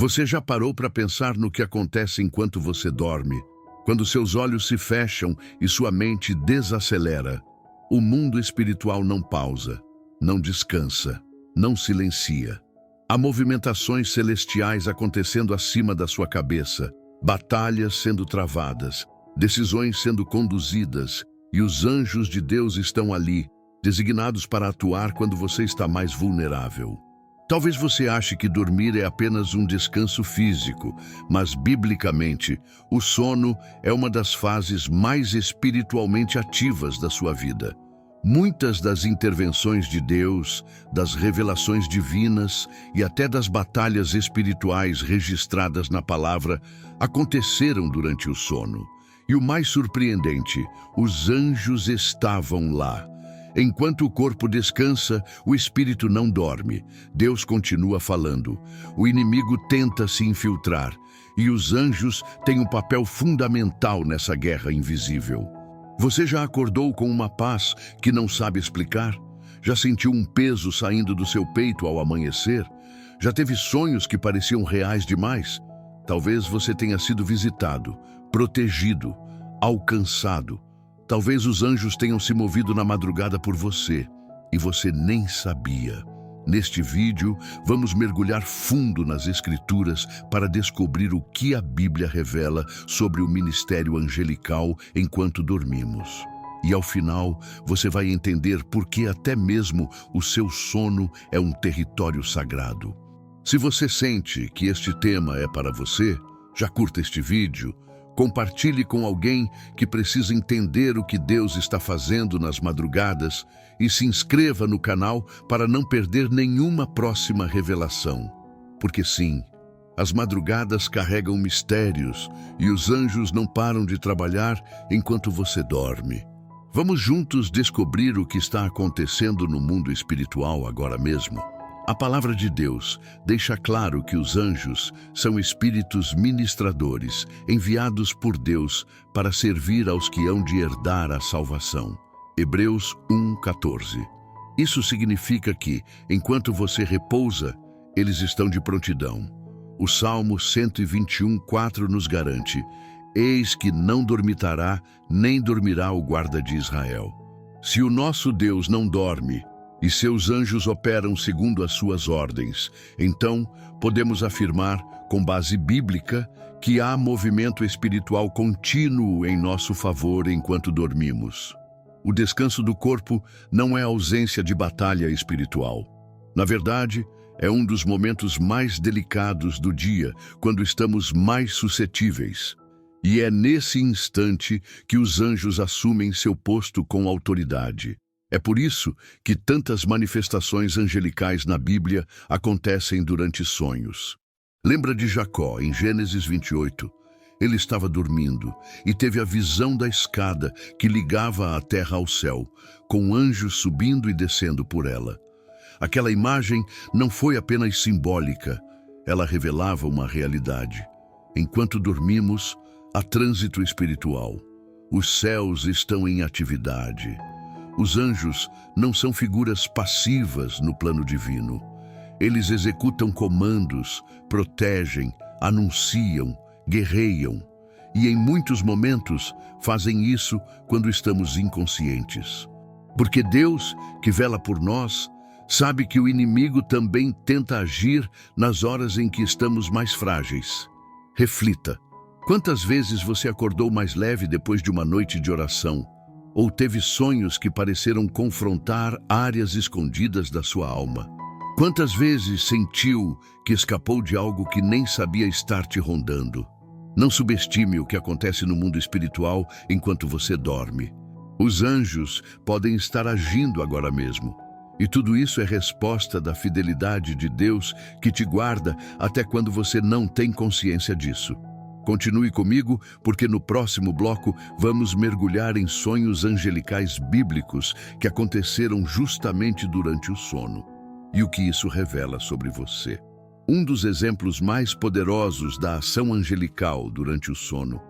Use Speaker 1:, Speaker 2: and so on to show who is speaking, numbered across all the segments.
Speaker 1: Você já parou para pensar no que acontece enquanto você dorme? Quando seus olhos se fecham e sua mente desacelera, o mundo espiritual não pausa, não descansa, não silencia. Há movimentações celestiais acontecendo acima da sua cabeça, batalhas sendo travadas, decisões sendo conduzidas, e os anjos de Deus estão ali, designados para atuar quando você está mais vulnerável. Talvez você ache que dormir é apenas um descanso físico, mas, biblicamente, o sono é uma das fases mais espiritualmente ativas da sua vida. Muitas das intervenções de Deus, das revelações divinas e até das batalhas espirituais registradas na palavra aconteceram durante o sono. E o mais surpreendente, os anjos estavam lá. Enquanto o corpo descansa, o espírito não dorme. Deus continua falando. O inimigo tenta se infiltrar, e os anjos têm um papel fundamental nessa guerra invisível. Você já acordou com uma paz que não sabe explicar? Já sentiu um peso saindo do seu peito ao amanhecer? Já teve sonhos que pareciam reais demais? Talvez você tenha sido visitado, protegido, alcançado. Talvez os anjos tenham se movido na madrugada por você, e você nem sabia. Neste vídeo, vamos mergulhar fundo nas Escrituras para descobrir o que a Bíblia revela sobre o ministério angelical enquanto dormimos. E ao final, você vai entender por que até mesmo o seu sono é um território sagrado. Se você sente que este tema é para você, já curta este vídeo, compartilhe com alguém que precisa entender o que Deus está fazendo nas madrugadas e se inscreva no canal para não perder nenhuma próxima revelação. Porque sim, as madrugadas carregam mistérios e os anjos não param de trabalhar enquanto você dorme. Vamos juntos descobrir o que está acontecendo no mundo espiritual agora mesmo. A palavra de Deus deixa claro que os anjos são espíritos ministradores, enviados por Deus para servir aos que hão de herdar a salvação. Hebreus 1:14. Isso significa que, enquanto você repousa, eles estão de prontidão. O Salmo 121:4 nos garante: eis que não dormitará, nem dormirá o guarda de Israel. Se o nosso Deus não dorme, e seus anjos operam segundo as suas ordens, então podemos afirmar, com base bíblica, que há movimento espiritual contínuo em nosso favor enquanto dormimos. O descanso do corpo não é ausência de batalha espiritual. Na verdade, é um dos momentos mais delicados do dia, quando estamos mais suscetíveis. E é nesse instante que os anjos assumem seu posto com autoridade. É por isso que tantas manifestações angelicais na Bíblia acontecem durante sonhos. Lembra de Jacó, em Gênesis 28? Ele estava dormindo e teve a visão da escada que ligava a terra ao céu, com anjos subindo e descendo por ela. Aquela imagem não foi apenas simbólica, ela revelava uma realidade. Enquanto dormimos, há trânsito espiritual. Os céus estão em atividade. Os anjos não são figuras passivas no plano divino. Eles executam comandos, protegem, anunciam, guerreiam. E em muitos momentos fazem isso quando estamos inconscientes. Porque Deus, que vela por nós, sabe que o inimigo também tenta agir nas horas em que estamos mais frágeis. Reflita. Quantas vezes você acordou mais leve depois de uma noite de oração? Ou teve sonhos que pareceram confrontar áreas escondidas da sua alma? Quantas vezes sentiu que escapou de algo que nem sabia estar te rondando? Não subestime o que acontece no mundo espiritual enquanto você dorme. Os anjos podem estar agindo agora mesmo. E tudo isso é resposta da fidelidade de Deus que te guarda até quando você não tem consciência disso. Continue comigo, porque no próximo bloco vamos mergulhar em sonhos angelicais bíblicos que aconteceram justamente durante o sono. E o que isso revela sobre você. Um dos exemplos mais poderosos da ação angelical durante o sono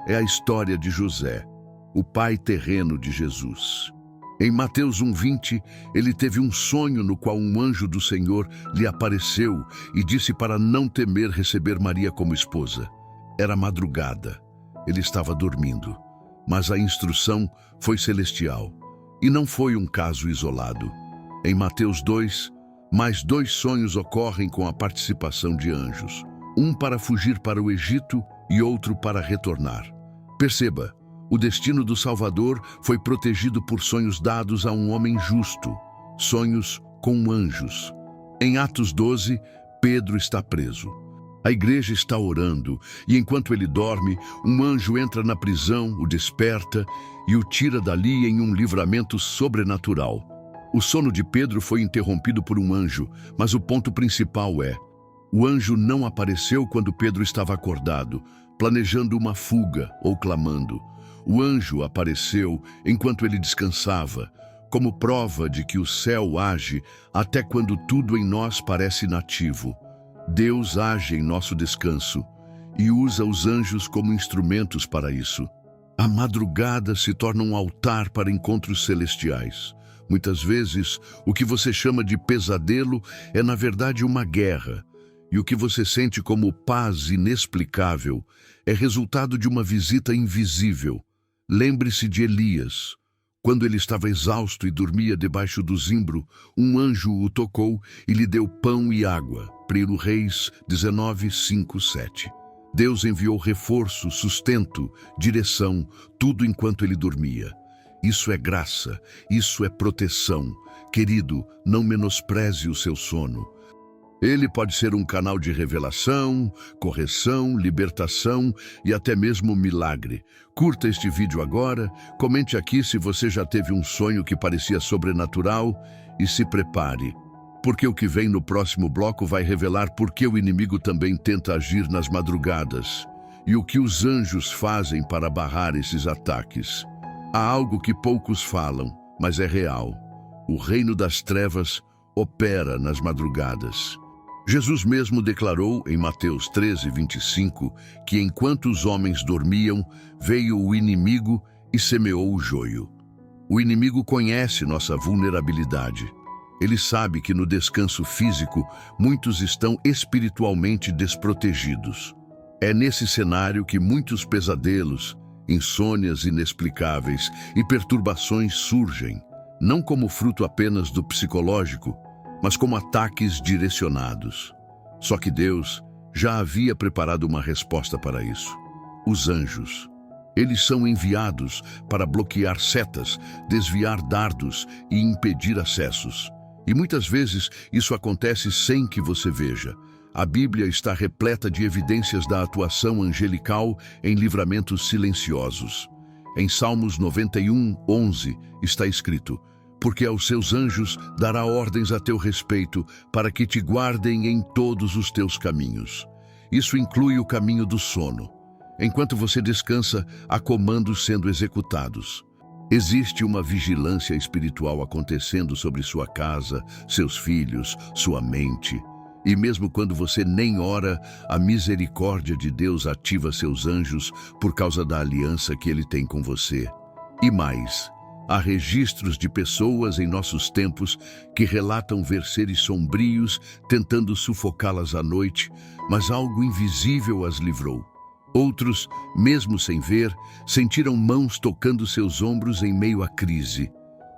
Speaker 1: é a história de José, o pai terreno de Jesus. Em Mateus 1:20, ele teve um sonho no qual um anjo do Senhor lhe apareceu e disse para não temer receber Maria como esposa. Era madrugada. Ele estava dormindo, mas a instrução foi celestial e não foi um caso isolado. Em Mateus 2, mais 2 sonhos ocorrem com a participação de anjos, um para fugir para o Egito e outro para retornar. Perceba, o destino do Salvador foi protegido por sonhos dados a um homem justo, sonhos com anjos. Em Atos 12, Pedro está preso. A igreja está orando e enquanto ele dorme, um anjo entra na prisão, o desperta e o tira dali em um livramento sobrenatural. O sono de Pedro foi interrompido por um anjo, mas o ponto principal é: o anjo não apareceu quando Pedro estava acordado, planejando uma fuga ou clamando. O anjo apareceu enquanto ele descansava, como prova de que o céu age até quando tudo em nós parece inativo. Deus age em nosso descanso e usa os anjos como instrumentos para isso. A madrugada se torna um altar para encontros celestiais. Muitas vezes, o que você chama de pesadelo é, na verdade, uma guerra. E o que você sente como paz inexplicável é resultado de uma visita invisível. Lembre-se de Elias. Quando ele estava exausto e dormia debaixo do zimbro, um anjo o tocou e lhe deu pão e água. 1 Reis 19, 5, 7. Deus enviou reforço, sustento, direção, tudo enquanto ele dormia. Isso é graça, isso é proteção. Querido, não menospreze o seu sono. Ele pode ser um canal de revelação, correção, libertação e até mesmo milagre. Curta este vídeo agora, comente aqui se você já teve um sonho que parecia sobrenatural e se prepare, porque o que vem no próximo bloco vai revelar por que o inimigo também tenta agir nas madrugadas e o que os anjos fazem para barrar esses ataques. Há algo que poucos falam, mas é real. O reino das trevas opera nas madrugadas. Jesus mesmo declarou em Mateus 13, 25, que enquanto os homens dormiam, veio o inimigo e semeou o joio. O inimigo conhece nossa vulnerabilidade. Ele sabe que no descanso físico, muitos estão espiritualmente desprotegidos. É nesse cenário que muitos pesadelos, insônias inexplicáveis e perturbações surgem, não como fruto apenas do psicológico, mas como ataques direcionados. Só que Deus já havia preparado uma resposta para isso. Os anjos. Eles são enviados para bloquear setas, desviar dardos e impedir acessos. E muitas vezes isso acontece sem que você veja. A Bíblia está repleta de evidências da atuação angelical em livramentos silenciosos. Em Salmos 91, 11, está escrito: porque aos seus anjos dará ordens a teu respeito, para que te guardem em todos os teus caminhos. Isso inclui o caminho do sono. Enquanto você descansa, há comandos sendo executados. Existe uma vigilância espiritual acontecendo sobre sua casa, seus filhos, sua mente. E mesmo quando você nem ora, a misericórdia de Deus ativa seus anjos por causa da aliança que Ele tem com você. E mais, há registros de pessoas em nossos tempos que relatam ver seres sombrios tentando sufocá-las à noite, mas algo invisível as livrou. Outros, mesmo sem ver, sentiram mãos tocando seus ombros em meio à crise.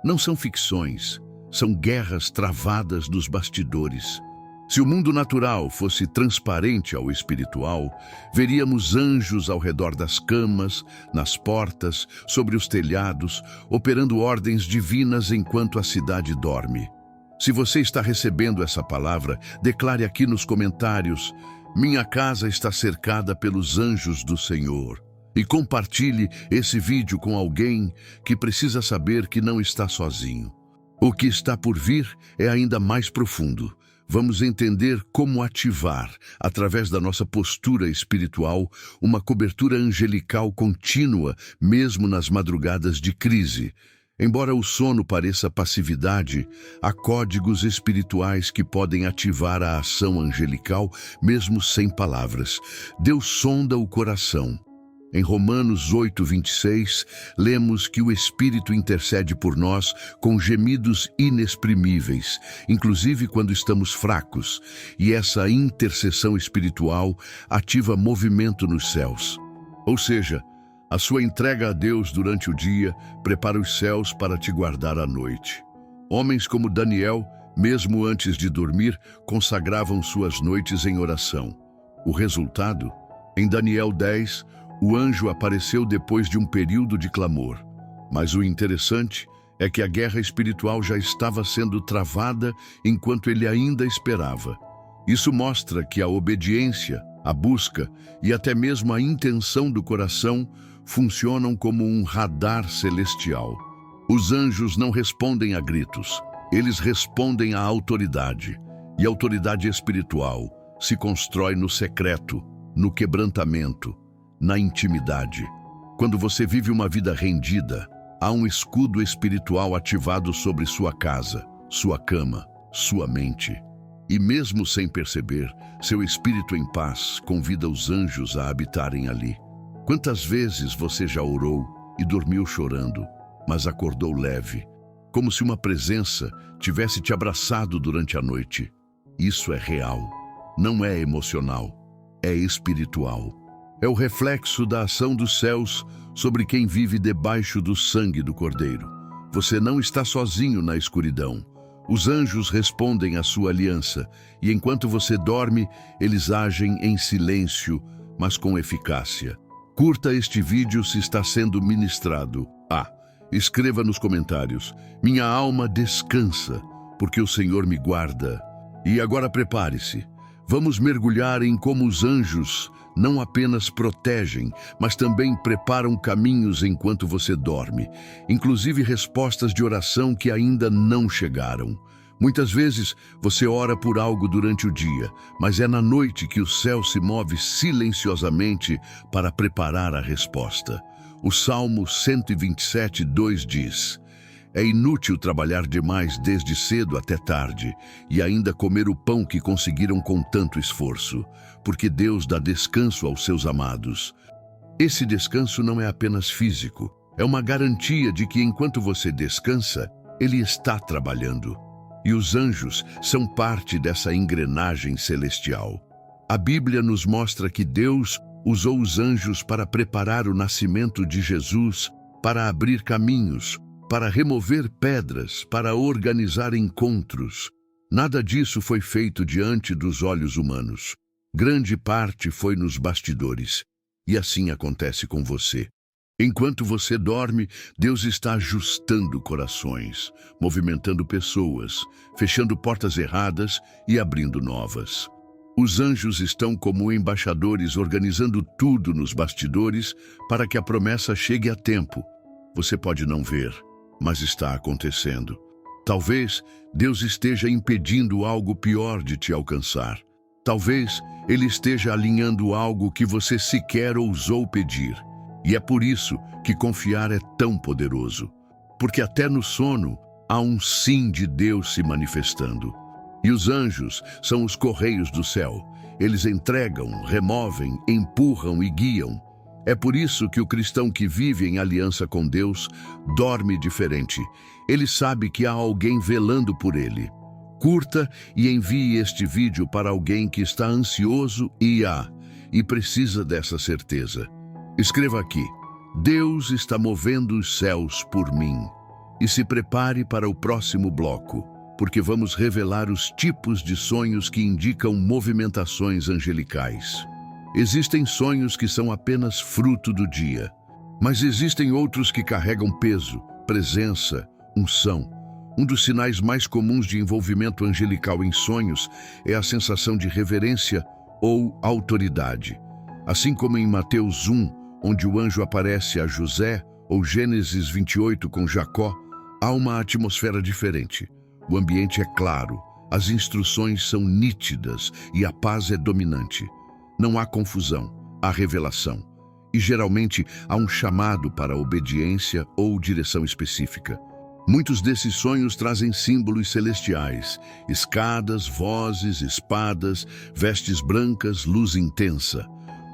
Speaker 1: Não são ficções, são guerras travadas nos bastidores. Se o mundo natural fosse transparente ao espiritual, veríamos anjos ao redor das camas, nas portas, sobre os telhados, operando ordens divinas enquanto a cidade dorme. Se você está recebendo essa palavra, declare aqui nos comentários: minha casa está cercada pelos anjos do Senhor. E compartilhe esse vídeo com alguém que precisa saber que não está sozinho. O que está por vir é ainda mais profundo. Vamos entender como ativar, através da nossa postura espiritual, uma cobertura angelical contínua, mesmo nas madrugadas de crise. Embora o sono pareça passividade, há códigos espirituais que podem ativar a ação angelical, mesmo sem palavras. Deus sonda o coração. Em Romanos 8:26, lemos que o Espírito intercede por nós com gemidos inexprimíveis, inclusive quando estamos fracos, e essa intercessão espiritual ativa movimento nos céus. Ou seja, a sua entrega a Deus durante o dia prepara os céus para te guardar à noite. Homens como Daniel, mesmo antes de dormir, consagravam suas noites em oração. O resultado? Em Daniel 10, o anjo apareceu depois de um período de clamor. Mas o interessante é que a guerra espiritual já estava sendo travada enquanto ele ainda esperava. Isso mostra que a obediência, a busca e até mesmo a intenção do coração funcionam como um radar celestial. Os anjos não respondem a gritos, eles respondem à autoridade. E a autoridade espiritual se constrói no secreto, no quebrantamento, na intimidade. Quando você vive uma vida rendida, há um escudo espiritual ativado sobre sua casa, sua cama, sua mente. E mesmo sem perceber, seu espírito em paz convida os anjos a habitarem ali. Quantas vezes você já orou e dormiu chorando, mas acordou leve, como se uma presença tivesse te abraçado durante a noite? Isso é real, não é emocional, é espiritual. É o reflexo da ação dos céus sobre quem vive debaixo do sangue do Cordeiro. Você não está sozinho na escuridão. Os anjos respondem à sua aliança, e enquanto você dorme, eles agem em silêncio, mas com eficácia. Curta este vídeo se está sendo ministrado. Escreva nos comentários: minha alma descansa, porque o Senhor me guarda. E agora prepare-se. Vamos mergulhar em como os anjos não apenas protegem, mas também preparam caminhos enquanto você dorme, inclusive respostas de oração que ainda não chegaram. Muitas vezes você ora por algo durante o dia, mas é na noite que o céu se move silenciosamente para preparar a resposta. O Salmo 127:2 diz: é inútil trabalhar demais desde cedo até tarde e ainda comer o pão que conseguiram com tanto esforço, porque Deus dá descanso aos seus amados. Esse descanso não é apenas físico, é uma garantia de que enquanto você descansa, Ele está trabalhando. E os anjos são parte dessa engrenagem celestial. A Bíblia nos mostra que Deus usou os anjos para preparar o nascimento de Jesus, para abrir caminhos, para remover pedras, para organizar encontros. Nada disso foi feito diante dos olhos humanos. Grande parte foi nos bastidores. E assim acontece com você. Enquanto você dorme, Deus está ajustando corações, movimentando pessoas, fechando portas erradas e abrindo novas. Os anjos estão como embaixadores organizando tudo nos bastidores para que a promessa chegue a tempo. Você pode não ver, mas está acontecendo. Talvez Deus esteja impedindo algo pior de te alcançar. Talvez Ele esteja alinhando algo que você sequer ousou pedir. E é por isso que confiar é tão poderoso. Porque até no sono há um sim de Deus se manifestando. E os anjos são os correios do céu. Eles entregam, removem, empurram e guiam. É por isso que o cristão que vive em aliança com Deus dorme diferente. Ele sabe que há alguém velando por ele. Curta e envie este vídeo para alguém que está ansioso e precisa dessa certeza. Escreva aqui: Deus está movendo os céus por mim. E se prepare para o próximo bloco, porque vamos revelar os tipos de sonhos que indicam movimentações angelicais. Existem sonhos que são apenas fruto do dia, mas existem outros que carregam peso, presença, unção. Um dos sinais mais comuns de envolvimento angelical em sonhos é a sensação de reverência ou autoridade. Assim como em Mateus 1, onde o anjo aparece a José, ou Gênesis 28 com Jacó, há uma atmosfera diferente. O ambiente é claro, as instruções são nítidas e a paz é dominante. Não há confusão, há revelação. E geralmente há um chamado para obediência ou direção específica. Muitos desses sonhos trazem símbolos celestiais: escadas, vozes, espadas, vestes brancas, luz intensa.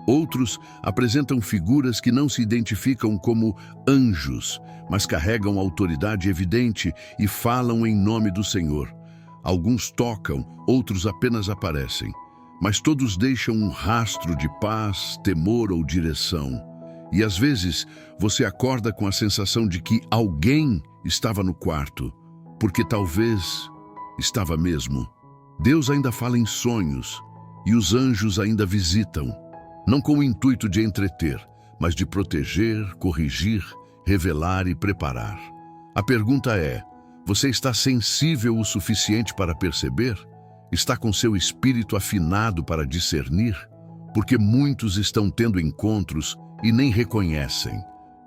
Speaker 1: Outros apresentam figuras que não se identificam como anjos, mas carregam autoridade evidente e falam em nome do Senhor. Alguns tocam, outros apenas aparecem, mas todos deixam um rastro de paz, temor ou direção. E às vezes você acorda com a sensação de que alguém estava no quarto, porque talvez estava mesmo. Deus ainda fala em sonhos e os anjos ainda visitam, não com o intuito de entreter, mas de proteger, corrigir, revelar e preparar. A pergunta é: você está sensível o suficiente para perceber? Está com seu espírito afinado para discernir? Porque muitos estão tendo encontros e nem reconhecem.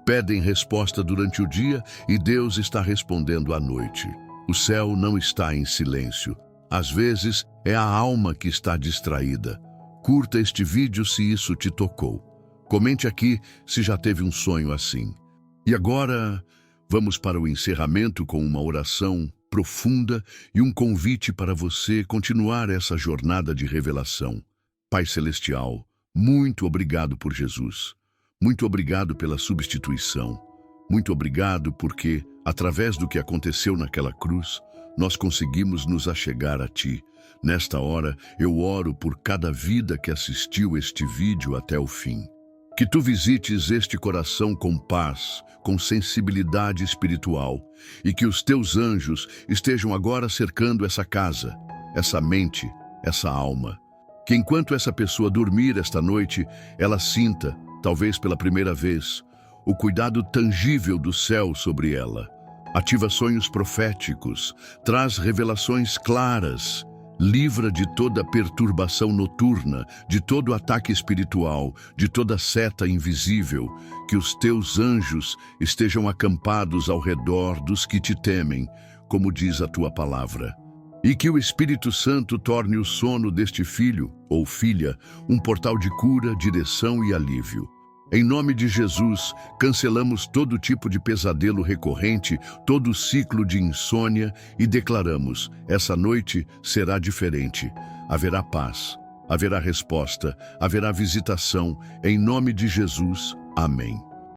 Speaker 1: Pedem resposta durante o dia e Deus está respondendo à noite. O céu não está em silêncio. Às vezes é a alma que está distraída. Curta este vídeo se isso te tocou. Comente aqui se já teve um sonho assim. E agora, vamos para o encerramento com uma oração profunda e um convite para você continuar essa jornada de revelação. Pai Celestial, muito obrigado por Jesus. Muito obrigado pela substituição. Muito obrigado porque, através do que aconteceu naquela cruz, nós conseguimos nos achegar a Ti. Nesta hora, eu oro por cada vida que assistiu este vídeo até o fim. Que Tu visites este coração com paz, com sensibilidade espiritual, e que os Teus anjos estejam agora cercando essa casa, essa mente, essa alma. Que enquanto essa pessoa dormir esta noite, ela sinta, talvez pela primeira vez, o cuidado tangível do céu sobre ela. Ativa sonhos proféticos, traz revelações claras, livra de toda perturbação noturna, de todo ataque espiritual, de toda seta invisível, que os teus anjos estejam acampados ao redor dos que te temem, como diz a tua palavra. E que o Espírito Santo torne o sono deste filho ou filha um portal de cura, direção e alívio. Em nome de Jesus, cancelamos todo tipo de pesadelo recorrente, todo ciclo de insônia e declaramos: essa noite será diferente. Haverá paz, haverá resposta, haverá visitação. Em nome de Jesus, amém.